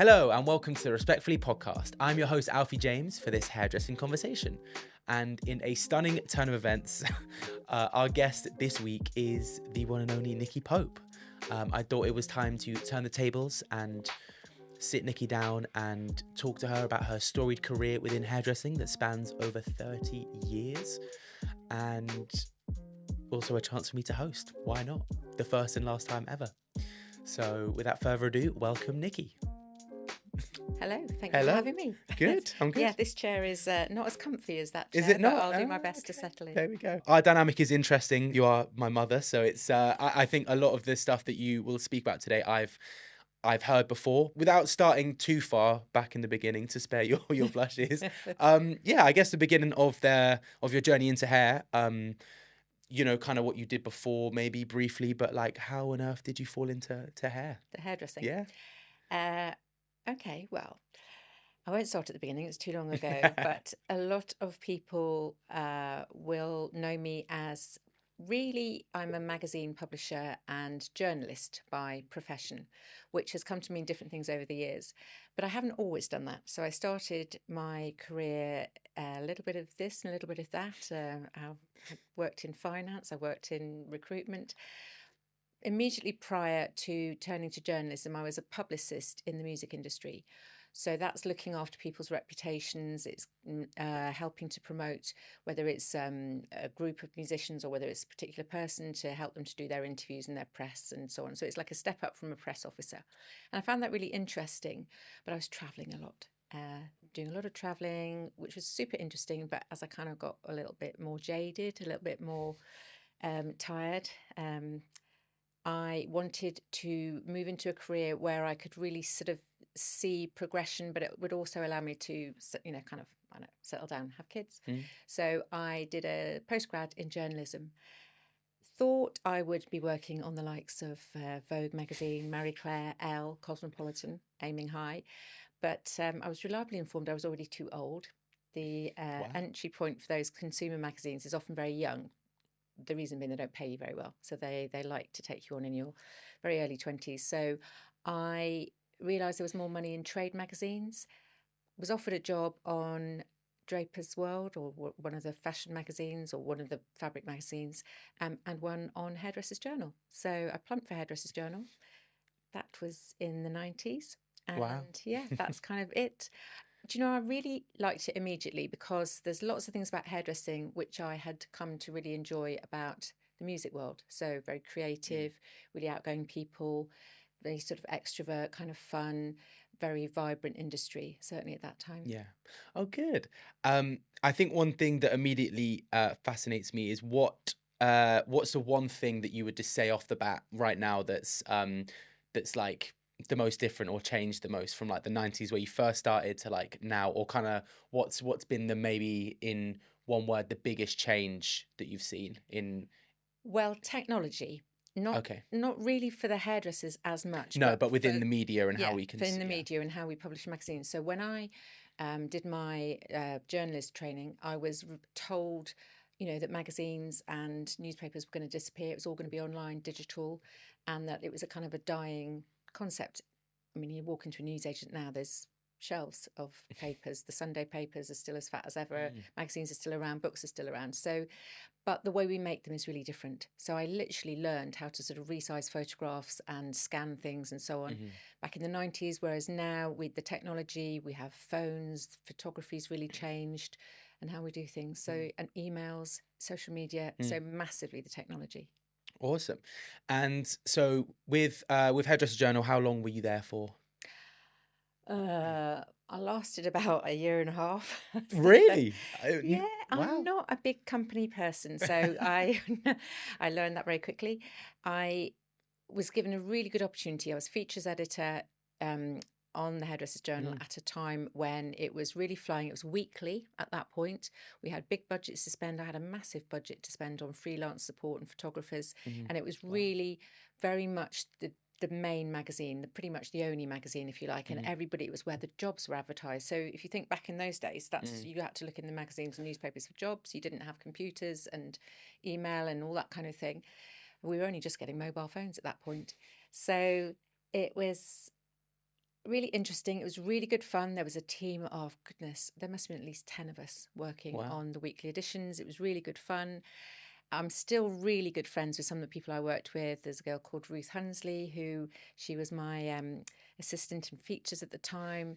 Hello and welcome to the Respectfully podcast. I'm your host, Alfie James, for this hairdressing conversation. And in a stunning turn of events, our guest this week is the one and only Nicky Pope. I thought it was time to turn the tables and sit Nicky down and talk to her about her storied career within hairdressing that spans over 30 years. And also a chance for me to host. Why not? The first and last time ever. So without further ado, welcome Nicky. Hello, thank you for having me. Good, I'm good. Yeah, this chair is not as comfy as that chair, Is it not? but I'll do my best to settle in. There we go. Our dynamic is interesting. You are my mother, so it's. I think a lot of the stuff that you will speak about today, I've heard before. Without starting too far back in the beginning to spare your blushes. Yeah, I guess the beginning of your journey into hair. You know, kind of what you did before, maybe briefly, but like, how on earth did you fall into hair? The hairdressing. Yeah. Okay, well, I won't start at the beginning, it's too long ago, but a lot of people will know me as I'm a magazine publisher and journalist by profession, which has come to mean different things over the years. But I haven't always done that. So I started my career a little bit of this and a little bit of that. I worked in finance, I worked in recruitment. Immediately prior to turning to journalism, I was a publicist in the music industry. So that's looking after people's reputations. It's helping to promote, whether it's a group of musicians or whether it's a particular person, to help them to do their interviews and their press and so on. So it's like a step up from a press officer. And I found that really interesting, but I was travelling a lot. Doing a lot of travelling, which was super interesting. But as I kind of got a little bit more jaded, a little bit more tired, I wanted to move into a career where I could really sort of see progression, but it would also allow me to, settle down, have kids. So I did a postgrad in journalism. Thought I would be working on the likes of Vogue magazine, Marie Claire, Elle, Cosmopolitan, aiming high. But I was reliably informed I was already too old. The entry point for those consumer magazines is often very young. The reason being they don't pay you very well. So they like to take you on in your very early 20s. So I realised there was more money in trade magazines, was offered a job on Draper's World or one of the fashion magazines or one of the fabric magazines, and one on Hairdressers Journal. So I plumped for Hairdressers Journal. That was in the 90s. And wow. Yeah, that's kind of it. Do you know, I really liked it immediately because there's lots of things about hairdressing which I had come to really enjoy about the music world. So very creative, really outgoing people, very sort of extrovert, kind of fun, very vibrant industry, certainly at that time. Yeah. Oh, good. I think one thing that immediately fascinates me is what's the one thing that you would just say off the bat right now that's like the most different or changed the most from like the 90s where you first started to like now, or kind of what's been the, maybe in one word, the biggest change that you've seen in? Well, technology. Not really for the hairdressers as much. No, but within the media and how we can... in the media and how we publish magazines. So when I did my journalist training, I was told, you know, that magazines and newspapers were going to disappear. It was all going to be online, digital, and that it was a kind of a dying concept. I mean, you walk into a newsagent now, there's shelves of papers. The Sunday papers are still as fat as ever. Magazines are still around, books are still around. So, but the way we make them is really different. So I literally learned how to sort of resize photographs and scan things and so on back in the 90s, whereas now with the technology, we have phones, photography's really changed and how we do things. So, and emails, social media, so massively the technology. Awesome. And so with Hairdressers Journal, how long were you there for? I lasted about a year and a half. Really? Yeah, wow. I'm not a big company person, so I learned that very quickly. I was given a really good opportunity. I was features editor on the Hairdressers Journal at a time when it was really flying. It was weekly at that point. We had big budgets to spend. I had a massive budget to spend on freelance support and photographers. And it was really very much the main magazine, pretty much the only magazine, if you like, and everybody, it was where the jobs were advertised. So if you think back in those days, that's you had to look in the magazines and newspapers for jobs. You didn't have computers and email and all that kind of thing. We were only just getting mobile phones at that point. So it was really interesting. It was really good fun. There was a team of, goodness, there must have been at least 10 of us working Wow. on the weekly editions. It was really good fun. I'm still really good friends with some of the people I worked with. There's a girl called Ruth Hunsley, who she was my assistant in features at the time.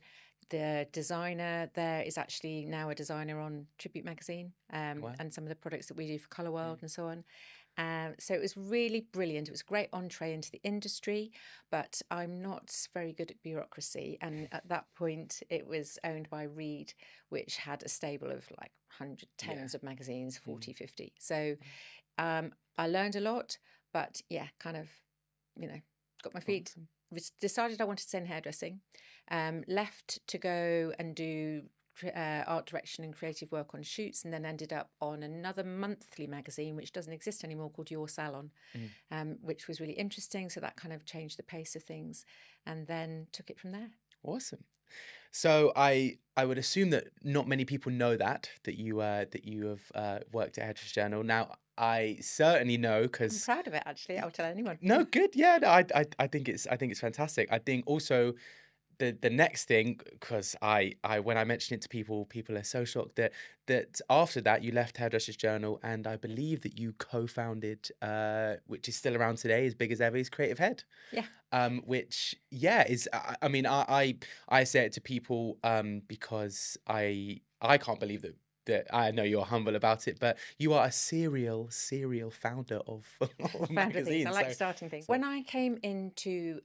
The designer there is actually now a designer on Tribute magazine, Wow. and some of the products that we do for Colour World Mm. and so on. So it was really brilliant. It was a great entree into the industry, but I'm not very good at bureaucracy. And at that point, it was owned by Reed, which had a stable of like 100, Yeah. tens of magazines, Mm. 40, 50. So I learned a lot, but yeah, kind of, got my feet, Awesome. decided I wanted to stay in hairdressing, left to go and do art direction and creative work on shoots, and then ended up on another monthly magazine, which doesn't exist anymore, called Your Salon, which was really interesting. So that kind of changed the pace of things, and then took it from there. Awesome. So I would assume that not many people know that you have worked at Hairdressers Journal. Now I certainly know I'm because proud of it, actually. I'll tell anyone. no, good, yeah. No, I think it's fantastic. I think also the next thing, because I when I mention it to people are so shocked that after that you left Hairdressers Journal, and I believe that you co-founded which is still around today, as big as ever, is Creative Head. Yeah. Which yeah is I mean I say it to people because I can't believe that I know you're humble about it, but you are a serial founder of, of Founder things. I magazines. like starting things. so When I came into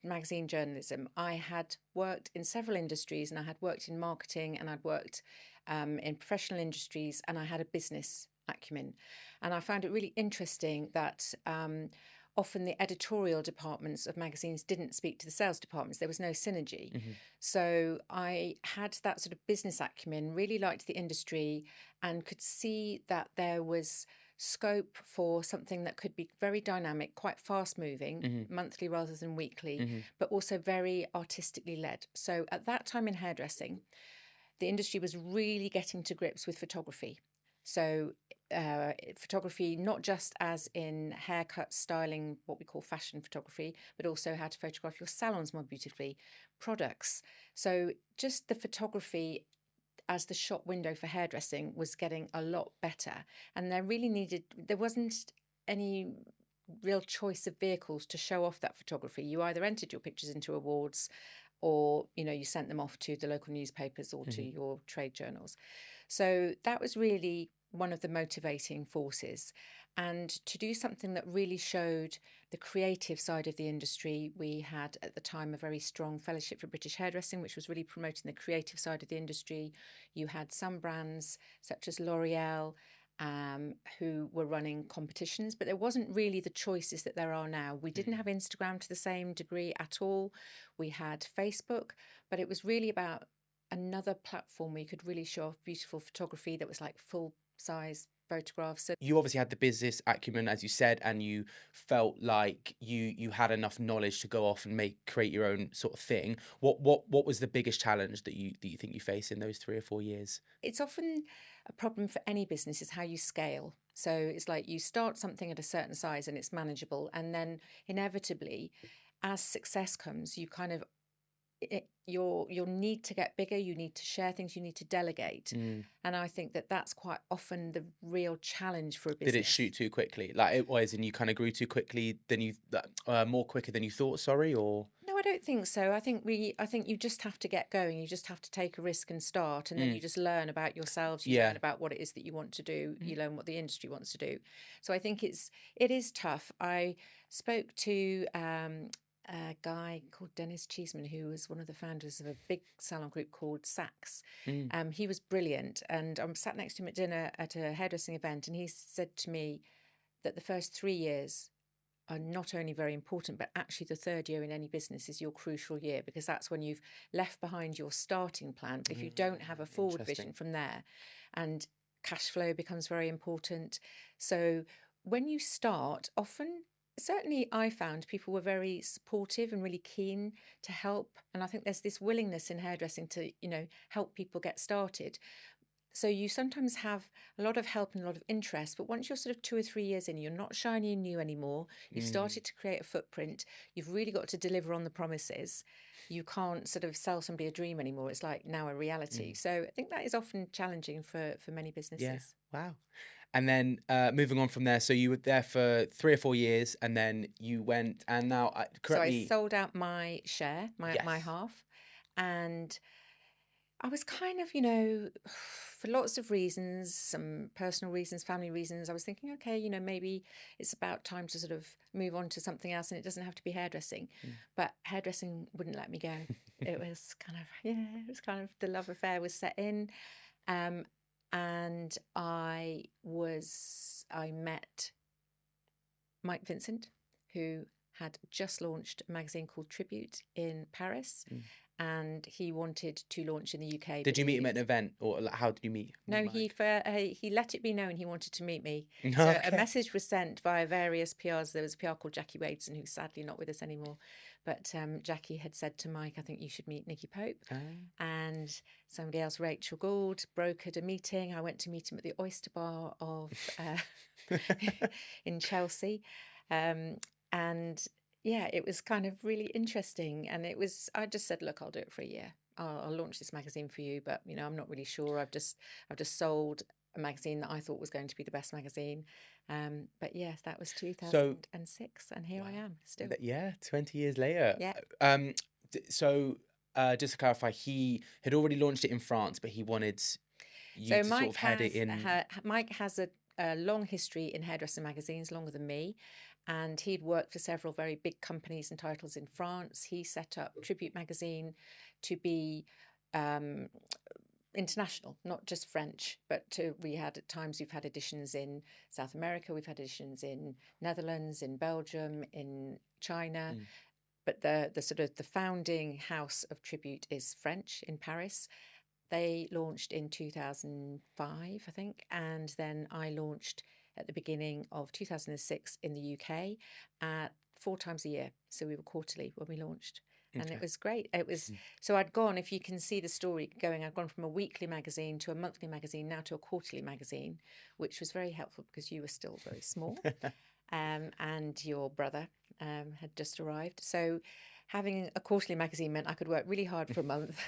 magazine journalism, I had worked in several industries, and I had worked in marketing, and I'd worked in professional industries, and I had a business acumen. And I found it really interesting that often the editorial departments of magazines didn't speak to the sales departments. There was no synergy. mhm, So I had that sort of business acumen, really liked the industry, and could see that there was scope for something that could be very dynamic, quite fast moving, mhm, monthly rather than weekly, mhm, but also very artistically led. So at that time in hairdressing, the industry was really getting to grips with photography. So photography, not just as in haircut, styling, what we call fashion photography, but also how to photograph your salons more beautifully, products. So just the photography as the shop window for hairdressing was getting a lot better. And there wasn't any real choice of vehicles to show off that photography. You either entered your pictures into awards, or you sent them off to the local newspapers or to mhm. your trade journals. So that was really one of the motivating forces. And to do something that really showed the creative side of the industry, we had at the time a very strong fellowship for British hairdressing, which was really promoting the creative side of the industry. You had some brands such as L'Oreal, who were running competitions, but there wasn't really the choices that there are now. We didn't have Instagram to the same degree at all. We had Facebook, but it was really about another platform where you could really show off beautiful photography that was like full size photographs. So You obviously had the business acumen, as you said, and you felt like you had enough knowledge to go off and create your own sort of thing. What was the biggest challenge that you think you faced in those 3 or 4 years? it's often a problem for any business is how you scale. So it's like you start something at a certain size and it's manageable, and then inevitably, as success comes, you kind of your need to get bigger, you need to share things, you need to delegate. Mm. And I think that that's quite often the real challenge for a Did it business. shoot too quickly? Like it was, and you kind of grew too quickly than more quicker than you thought. Sorry, or No, I don't think so. I think you just have to get going. You just have to take a risk and start, and then you just learn about yourselves. You yeah. learn about what it is that you want to do. Mm. You learn what the industry wants to do. So I think it is tough. I spoke to a guy called Dennis Cheeseman, who was one of the founders of a big salon group called Saks. Mm. He was brilliant, and I'm sat next to him at dinner at a hairdressing event, and he said to me that the first 3 years are not only very important, but actually the third year in any business is your crucial year, because that's when you've left behind your starting plan. But if you don't have a forward Interesting. vision from there, and cash flow becomes very important. So when you start, often, certainly I found people were very supportive and really keen to help. And I think there's this willingness in hairdressing to, help people get started. So you sometimes have a lot of help and a lot of interest, but once you're sort of 2 or 3 years in, you're not shiny and new anymore. You've started to create a footprint. You've really got to deliver on the promises. You can't sort of sell somebody a dream anymore. It's like now a reality. So I think that is often challenging for many Yeah. businesses. Wow. And then moving on from there, so you were there for 3 or 4 years, and then you went, and now, So I correctly, sold out my share, my yes. half, and I was kind of, for lots of reasons, some personal reasons, family reasons, I was thinking, okay, maybe it's about time to sort of move on to something else, and it doesn't have to be hairdressing. But hairdressing wouldn't let me go. It was kind of, it was kind of the love affair was set in. Um, and I met Mike Vincent, who had just launched a magazine called Tribute in Paris, and he wanted to launch in the UK. Did you meet him at an event, or how did you meet No, Mike? he let it be known he wanted to meet me. So a Okay. message was sent via various PRs. There was a PR called Jackie Wadeson, who's sadly not with us anymore. But Jackie had said to Mike, I think you should meet Nicky Pope. And somebody else, Rachel Gould, brokered a meeting. I went to meet him at the Oyster Bar of in Chelsea. And yeah, it was kind of really interesting. And I just said, look, I'll do it for a year. I'll launch this magazine for you, but I'm not really sure. I've just sold a magazine that I thought was going to be the best magazine. But yes, that was So, 2006, and here I am still. yeah, 20 years later. Yeah. So, just to clarify, he had already launched it in France, but he wanted you So to sort of head it in. Mike has a long history in hairdressing magazines, longer than me, and he'd worked for several very big companies and titles in France. He set up Tribute magazine to be international, not just French, but we've had editions in South America, we've had editions in Netherlands, in Belgium, in China. But the sort of the founding house of Tribute is French in Paris. They launched in 2005, I think, and then I launched at the beginning of 2006 in the UK at 4 times a year. So we were quarterly when we launched. And it was great. It was so I'd gone, if you can see the story going, I'd gone from a weekly magazine to a monthly magazine, now to a quarterly magazine, which was very helpful because you were still very small, and your brother had just arrived. So having a quarterly magazine meant I could work really hard for a month,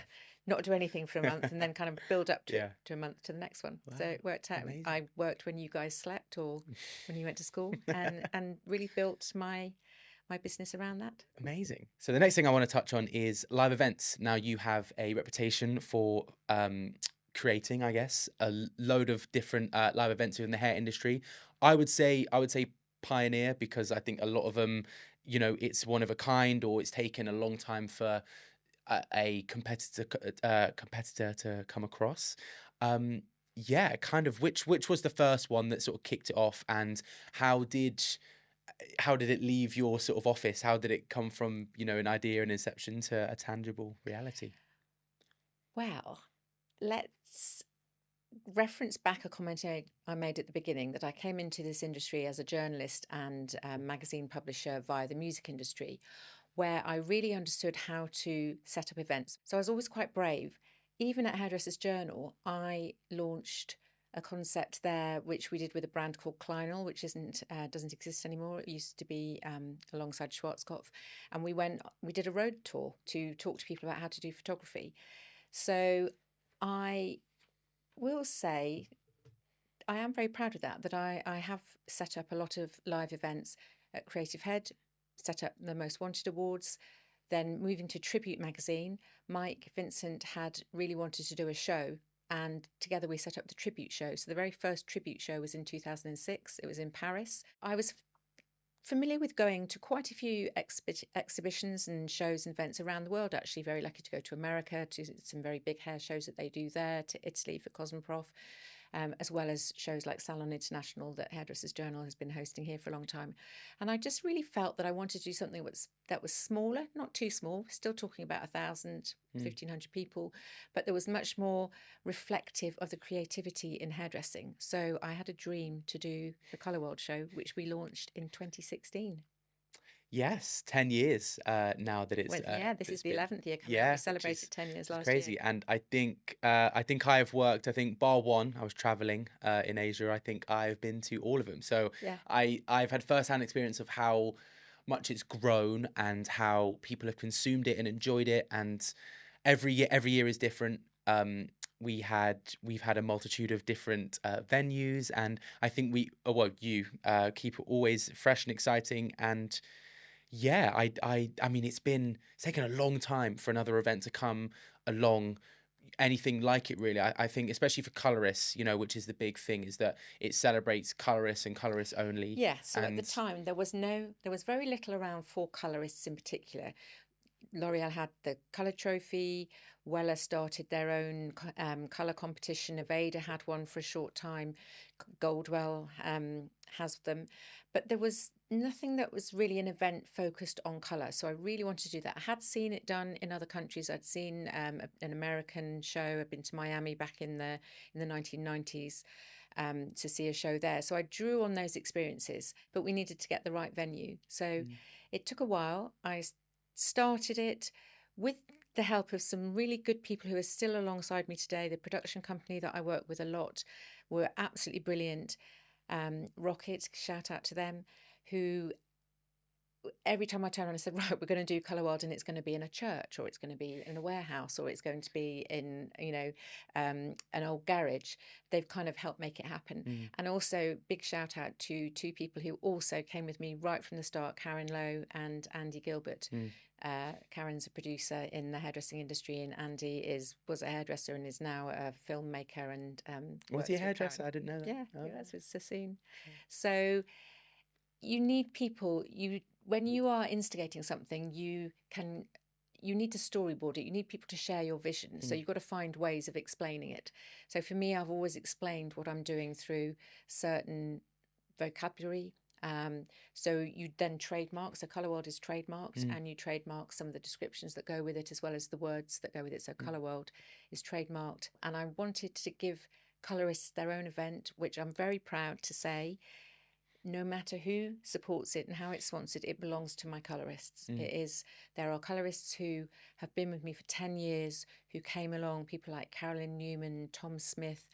not do anything for a month, and then kind of build up to a month to the next one. So it worked out. Amazing. I worked when you guys slept or when you went to school, and really built my business around that. Amazing. So the next thing I want to touch on is live events. Now, you have a reputation for creating, I guess, a load of different live events in the hair industry. I would say pioneer, because I think a lot of them, it's one of a kind, or it's taken a long time for a competitor to come across. Yeah, kind of. Which was the first one that sort of kicked it off, and how did it leave your sort of office? How did it come from, an idea and inception to a tangible reality? Well, let's reference back a comment I made at the beginning, that I came into this industry as a journalist and a magazine publisher via the music industry, where I really understood how to set up events. So I was always quite brave. Even at Hairdresser's Journal, I launched a concept there, which we did with a brand called Kleinel, which doesn't exist anymore. It used to be alongside Schwarzkopf, and we did a road tour to talk to people about how to do photography. So I will say I am very proud of that I have set up a lot of live events at Creative Head, set up the Most Wanted Awards, then moving to Tribute magazine. Mike Vincent had really wanted to do a show, and together we set up the Tribute show. So the very first Tribute show was in 2006. It was in Paris. I was familiar with going to quite a few exhibitions and shows and events around the world, actually. Very lucky to go to America, to some very big hair shows that they do there, to Italy for Cosmoprof, as well as shows like Salon International that Hairdressers Journal has been hosting here for a long time. And I just really felt that I wanted to do something that was smaller, not too small, still talking about 1,000, 1,500 people, but there was much more reflective of the creativity in hairdressing. So I had a dream to do the Colour World show, which we launched in 2016. Yes, 10 years now that Well, yeah, this is it's the been. 11th year coming up. We Yeah, which is celebrated 10 years which is last year. crazy. And I think I have worked, I think bar one, I was traveling in Asia. I think I've been to all of them. So Yeah. I've had firsthand experience of how much it's grown and how people have consumed it and enjoyed it. And every year is different. We've had a multitude of different venues, and I think you keep it always fresh and exciting. And yeah, I mean, it's taken a long time for another event to come along, anything like it really. I think especially for colorists, which is the big thing, is that it celebrates colorists and colorists only. Yeah, so at the And time there was very little around for colourists in particular. L'Oreal had the colour trophy. Wella started their own colour competition. Aveda had one for a short time. Goldwell has them. But there was nothing that was really an event focused on colour. So I really wanted to do that. I had seen it done in other countries. I'd seen an American show. I'd been to Miami back in the 1990s. To see a show there. So I drew on those experiences, but we needed to get the right venue. So it took a while. I started it with the help of some really good people who are still alongside me today. The production company that I work with a lot were absolutely brilliant. Rocket, shout out to them, who every time I turn around and said, right, we're going to do Colour World, and it's going to be in a church, or it's going to be in a warehouse, or it's going to be in, an old garage. They've kind of helped make it happen. And also big shout out to two people who also came with me right from the start, Karen Lowe and Andy Gilbert. Karen's a producer in the hairdressing industry, and Andy was a hairdresser and is now a filmmaker and was he a hairdresser? I didn't know that. Yeah, he was with Sassoon. So you need people. When you are instigating something, you need to storyboard it. You need people to share your vision. So you've got to find ways of explaining it. So for me, I've always explained what I'm doing through certain vocabulary. So you then trademark. So Colour World is trademarked, and you trademark some of the descriptions that go with it as well as the words that go with it. So Colour World is trademarked. And I wanted to give colorists their own event, which I'm very proud to say, no matter who supports it and how it's sponsored, it belongs to my colorists. There are colorists who have been with me for 10 years, who came along, people like Carolyn Newman, Tom Smith,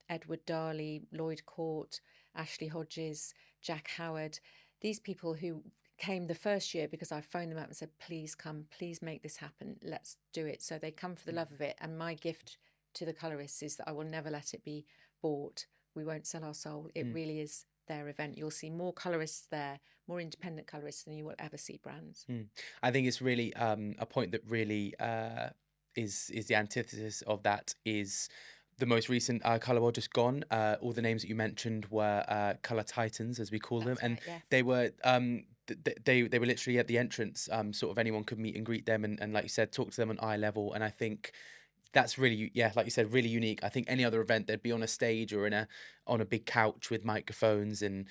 Edward Darley, Lloyd Court, Ashley Hodges, Jack Howard. These people who came the first year because I phoned them up and said, please come, please make this happen, let's do it. So they come for the love of it. And my gift to the colorists is that I will never let it be bought. We won't sell our soul. It really is their event. You'll see more colorists there, more independent colorists than you will ever see brands. I think it's really a point that really is the antithesis of that is the most recent Colour World just gone. All the names that you mentioned were Colour Titans, as we call them, and they were they were literally at the entrance. Sort of anyone could meet and greet them, and like you said, talk to them on eye level. And I think that's really, like you said, really unique. I think any other event, they'd be on a stage or on a big couch with microphones, and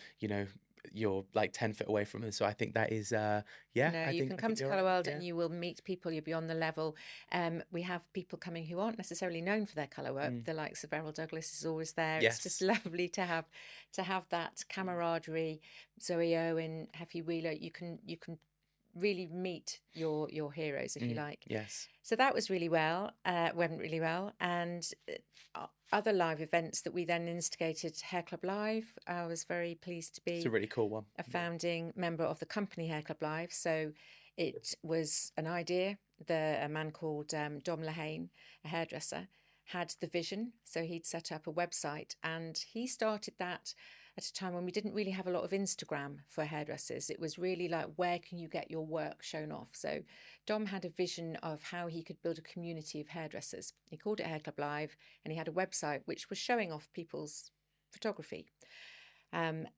you're like 10 feet away from us. So I think that is No, you can come to Colour World and you will meet people. You'll be on the level. We have people coming who aren't necessarily known for their colour work. The likes of Errol Douglas is always there. Yes. It's just lovely to have that camaraderie. Zoe Owen, Heffy Wheeler. You can really meet your heroes, if you like. Yes. So that was went really well. And other live events that we then instigated, Hair Club Live. I was very pleased to be It's a really cool one. A founding member of the company Hair Club Live. So it was an idea. A man called Dom Lehane, a hairdresser, had the vision. So he'd set up a website, and he started that at a time when we didn't really have a lot of Instagram for hairdressers. It was really like, where can you get your work shown off? So Dom had a vision of how he could build a community of hairdressers. He called it Hair Club Live, and he had a website which was showing off people's photography. And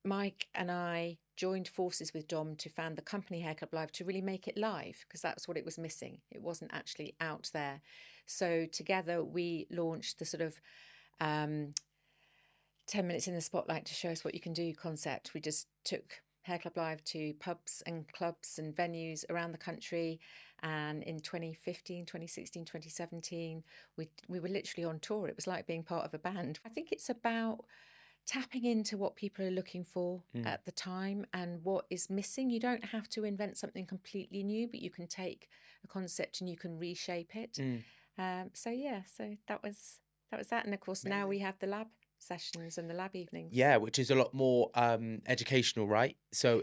Mike and I joined forces with Dom to found the company Hair Club Live to really make it live, because that's what it was missing. It wasn't actually out there. So together we launched the sort of 10 minutes in the spotlight to show us what you can do concept. We just took Hair Club Live to pubs and clubs and venues around the country. And in 2015, 2016, 2017, we were literally on tour. It was like being part of a band. I think it's about tapping into what people are looking for at the time and what is missing. You don't have to invent something completely new, but you can take a concept and you can reshape it. So that was that. And of course, now we have the lab sessions and the lab evenings. Yeah, which is a lot more educational, right? So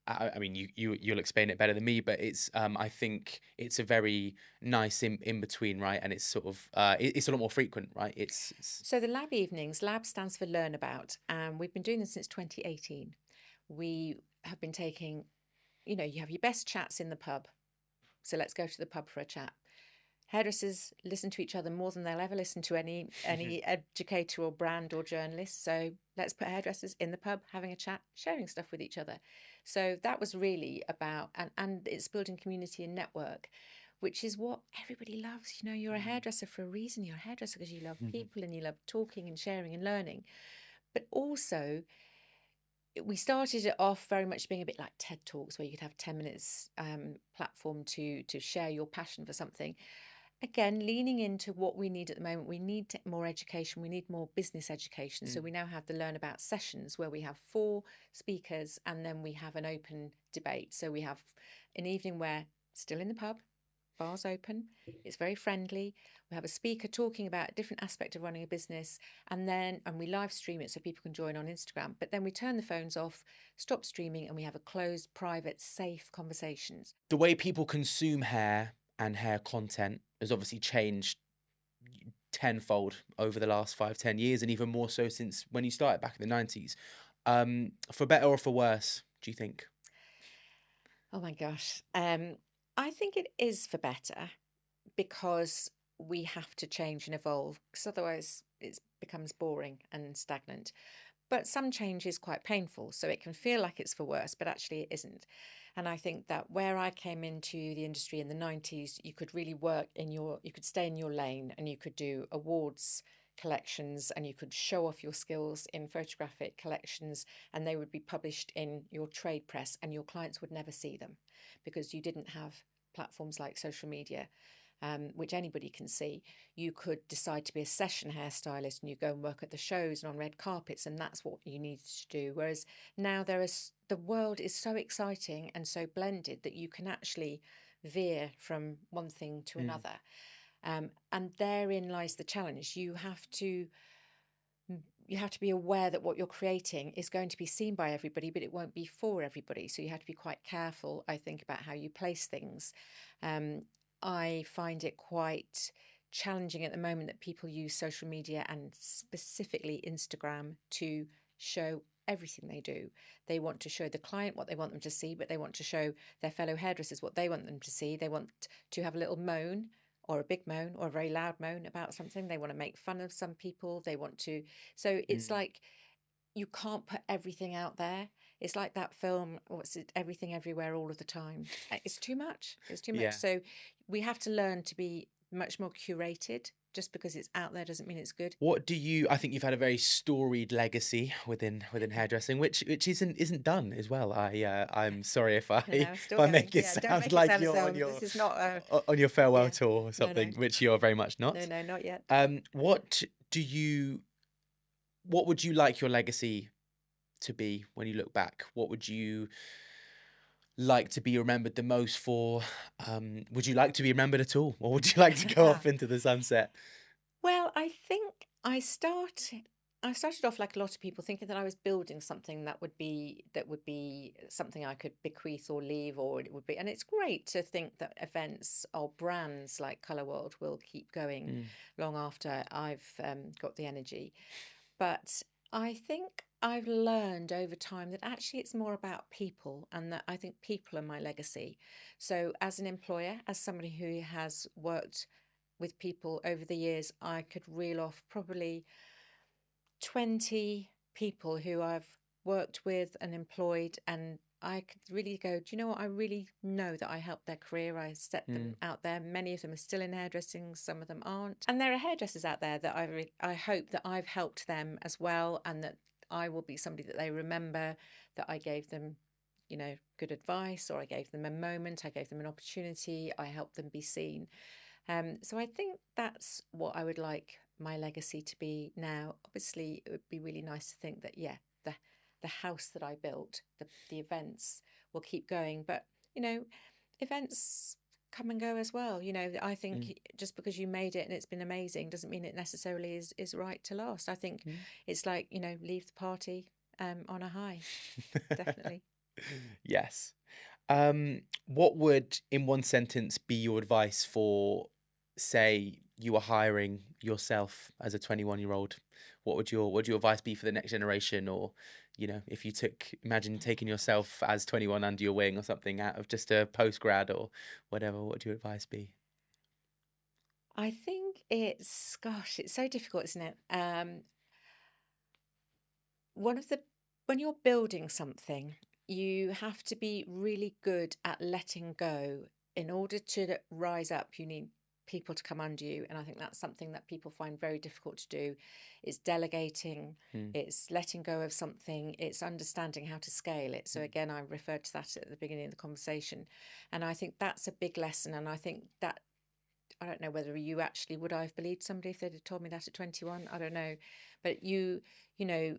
I mean, you'll explain it better than me, but it's I think it's a very nice in between, right? And it's sort of it's a lot more frequent, right? It's So the lab evenings, lab stands for Learn About, and we've been doing this since 2018. We have been taking, you have your best chats in the pub. So let's go to the pub for a chat. Hairdressers listen to each other more than they'll ever listen to any educator or brand or journalist. So let's put hairdressers in the pub, having a chat, sharing stuff with each other. So that was really about, and it's building community and network, which is what everybody loves. You're a hairdresser for a reason. You're a hairdresser because you love people and you love talking and sharing and learning. But also, we started it off very much being a bit like TED Talks, where you could have 10 minutes platform to share your passion for something. Again, leaning into what we need at the moment. We need more education. We need more business education. So we now have the Learn About sessions where we have 4 speakers and then we have an open debate. So we have an evening where still in the pub, bars open, it's very friendly. We have a speaker talking about a different aspect of running a business, and we live stream it so people can join on Instagram. But then we turn the phones off, stop streaming, and we have a closed, private, safe conversations. The way people consume hair and hair content has obviously changed tenfold over the last 5-10 years, and even more so since when you started back in the 90s. For better or for worse, do you think? Oh my gosh. I think it is for better, because we have to change and evolve, because otherwise it becomes boring and stagnant. But some change is quite painful, so it can feel like it's for worse, but actually it isn't. And I think that where I came into the industry in the 90s, you could really you could stay in your lane, and you could do awards collections, and you could show off your skills in photographic collections, and they would be published in your trade press, and your clients would never see them because you didn't have platforms like social media, which anybody can see. You could decide to be a session hairstylist and you go and work at the shows and on red carpets, and that's what you needed to do. Whereas now the world is so exciting and so blended that you can actually veer from one thing to another. And therein lies the challenge. You have to be aware that what you're creating is going to be seen by everybody, but it won't be for everybody. So you have to be quite careful, I think, about how you place things. I find it quite challenging at the moment that people use social media, and specifically Instagram, to show everything they do. They want to show the client what they want them to see, but they want to show their fellow hairdressers what they want them to see. They want to have a little moan, or a big moan, or a very loud moan about something. They want to make fun of some people. So it's like, you can't put everything out there. It's like that film, what's it, Everything Everywhere All of the Time. It's too much. It's too much. Yeah. So we have to learn to be much more curated. Just because it's out there doesn't mean it's good. I think you've had a very storied legacy within hairdressing, which isn't done as well. I'm sorry if I make it sound like you're on your, this is not on your farewell tour or something, No. which you're very much not. No, not yet. What would you like your legacy to be when you look back? What would you like to be remembered the most for? Would you like to be remembered at all, or would you like to go off into the sunset? Well, I think I started off like a lot of people, thinking that I was building something that would be something I could bequeath or leave, or it would be. And it's great to think that events or brands like Colour World will keep going long after I've got the energy. But I think I've learned over time that actually it's more about people, and that I think people are my legacy. So as an employer, as somebody who has worked with people over the years, I could reel off probably 20 people who I've worked with and employed, and I could really go, do you know what? I really know that I helped their career. I set them out there. Many of them are still in hairdressing, some of them aren't. And there are hairdressers out there that I hope that I've helped them as well, and that I will be somebody that they remember, that I gave them, good advice, or I gave them a moment, I gave them an opportunity, I helped them be seen. So I think that's what I would like my legacy to be now. Obviously, it would be really nice to think that, yeah, the house that I built, the events will keep going. But, you know, events come and go as well. You know, I Mm. think just because you made it and it's been amazing doesn't mean it necessarily is right to last. I think Mm. it's like, you know, leave the party on a high. Definitely. Yes. What would, in one sentence, be your advice for, say, you were hiring yourself as a 21-year-old? What would your advice be for the next generation? Or, if you imagine taking yourself as 21 under your wing or something out of just a post grad or whatever, what would your advice be? I think gosh, it's so difficult, isn't it? One of the When you're building something, you have to be really good at letting go. In order to rise up, you need people to come under you, and I think that's something that people find very difficult to do. It's delegating, Mm. it's letting go of something, it's understanding how to scale it. So again, I referred to that at the beginning of the conversation, and I think that's a big lesson. And I think that, I don't know whether you actually would I have believed somebody if they'd have told me that at 21. I don't know. But you know,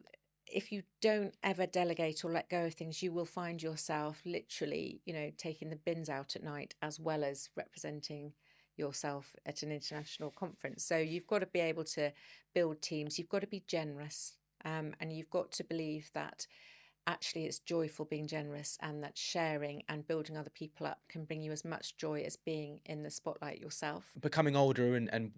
if you don't ever delegate or let go of things, you will find yourself literally, taking the bins out at night as well as representing yourself at an international conference. So you've got to be able to build teams. You've got to be generous. And you've got to believe that actually it's joyful being generous, and that sharing and building other people up can bring you as much joy as being in the spotlight yourself. Becoming older and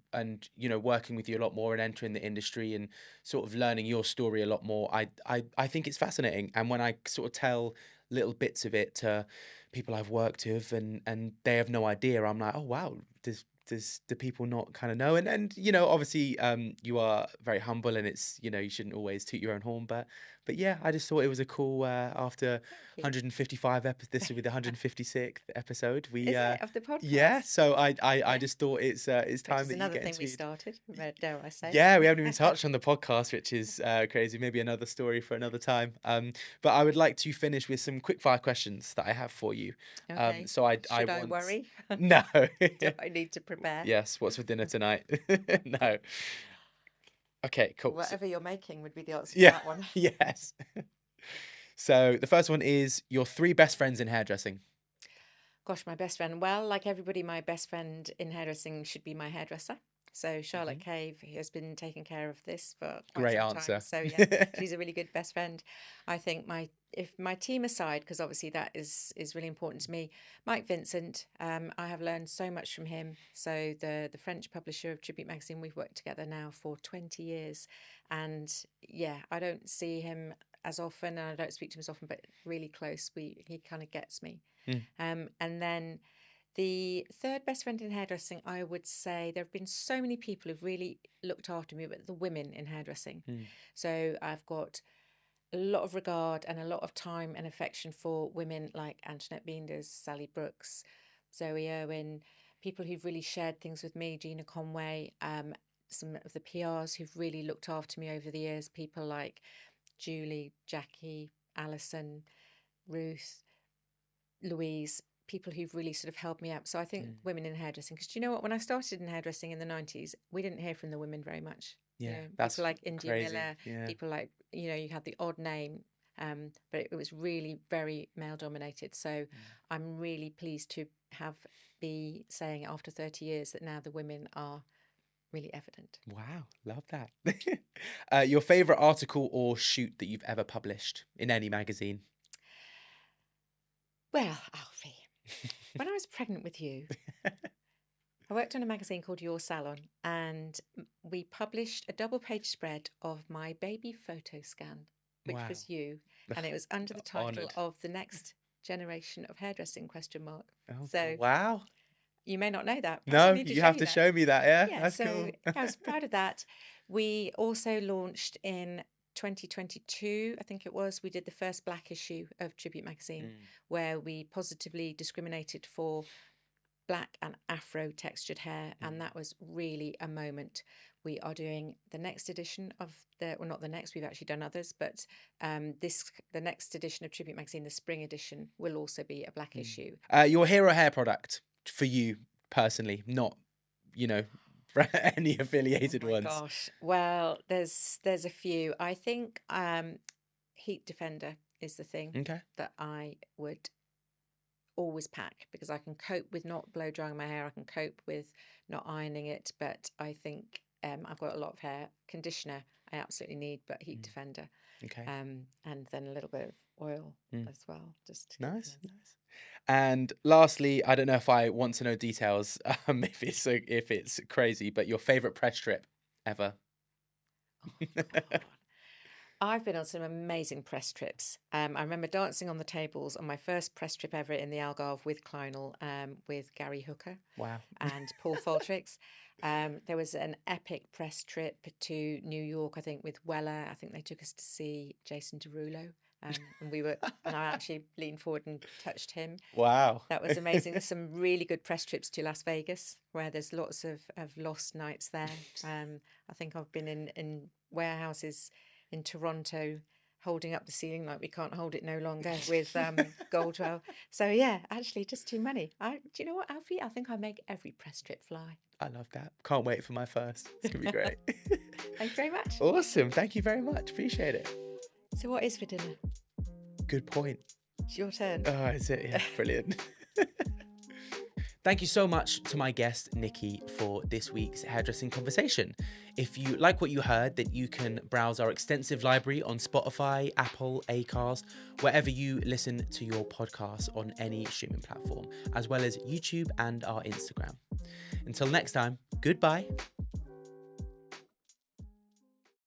working with you a lot more and entering the industry and sort of learning your story a lot more, I think it's fascinating. And when I sort of tell little bits of it to people I've worked with and they have no idea, I'm like, oh wow, do people not kind of know? And obviously you are very humble, and it's you shouldn't always toot your own horn, but yeah, I just thought it was a cool after Thank you. 155 episodes, this will be the 156th episode. We Is it of the podcast? yeah, so I Yeah. just thought it's Which time is that you another get thing we interviewed. started, dare I say. Yeah, we haven't even touched on the podcast, which is crazy. Maybe another story for another time. But I would like to finish with some quick fire questions that I have for you. Okay. So I Should I want worry? no. Do I need to prepare? Yes, what's for dinner tonight? No. Okay, cool. Whatever you're making would be the answer to Yeah, that one. yes. So the first one is your 3 best friends in hairdressing. Gosh, my best friend. Well, like everybody, my best friend in hairdressing should be my hairdresser. So Charlotte Cave, who has been taking care of this for quite Great some answer. time. So yeah, she's a really good best friend. I think if my team aside, because obviously that is really important to me, Mike Vincent, I have learned so much from him. So the French publisher of Tribute Magazine, we've worked together now for 20 years, and yeah, I don't see him as often, and I don't speak to him as often, but really close. He kind of gets me. And then the third best friend in hairdressing, I would say there have been so many people who've really looked after me, but the women in hairdressing. So I've got a lot of regard and a lot of time and affection for women like Antoinette Beenders, Sally Brooks, Zoe Irwin, people who've really shared things with me, Gina Conway, some of the PRs who've really looked after me over the years, people like Julie, Jackie, Alison, Ruth, Louise, people who've really sort of held me up. So I think women in hairdressing, because do you know what? When I started in hairdressing in the 90s, we didn't hear from the women very much. Yeah, that's people like India crazy. Miller, Yeah. people like, you had the odd name, but it was really very male dominated. So I'm really pleased to be saying after 30 years that now the women are really evident. Wow, love that. Your favorite article or shoot that you've ever published in any magazine? Well, Alfie, when I was pregnant with you, I worked on a magazine called Your Salon, and we published a double-page spread of my baby photo scan, which Wow. was you, and it was under the title Honoured. of The Next Generation of Hairdressing ? Oh, So wow. you may not know that. No, I need to you show have you to that. show me that. Yeah, Yeah, that's so cool. I was proud of that. We also launched in 2022, I think it was, we did the first black issue of Tribute Magazine, where we positively discriminated for black and afro textured hair, and that was really a moment. We are doing the next edition of not the next, we've actually done others, but the next edition of Tribute Magazine, the spring edition, will also be a black issue. Your hero hair product for you personally, not for any affiliated Oh my ones? gosh. Well, there's a few. I think heat defender is the thing Okay. that I would always pack because I can cope with not blow drying my hair. I can cope with not ironing it, but I think I've got a lot of hair. Conditioner I absolutely need, but heat defender, Okay. and then a little bit of oil Mm. as well, just to keep Nice, them. nice. And lastly, I don't know if I want to know details, if it's crazy, but your favorite press trip ever? Oh God. I've been on some amazing press trips. I remember dancing on the tables on my first press trip ever in the Algarve with Clynel, with Gary Hooker Wow. and Paul Foltrix. There was an epic press trip to New York, I think, with Weller. I think they took us to see Jason Derulo, and I actually leaned forward and touched him. Wow. That was amazing. There's some really good press trips to Las Vegas where there's lots of lost nights there. I think I've been in warehouses in Toronto holding up the ceiling like we can't hold it no longer with Goldwell. So yeah, actually just too many. Do you know what, Alfie? I think I make every press trip fly. I love that. Can't wait for my first. It's going to be great. Thank you very much. Awesome. Thank you very much. Appreciate it. So what is for dinner? Good point. It's your turn. Oh, is it? Yeah, brilliant. Thank you so much to my guest, Nicky, for this week's hairdressing conversation. If you like what you heard, then you can browse our extensive library on Spotify, Apple, Acast, wherever you listen to your podcast on any streaming platform, as well as YouTube and our Instagram. Until next time, goodbye.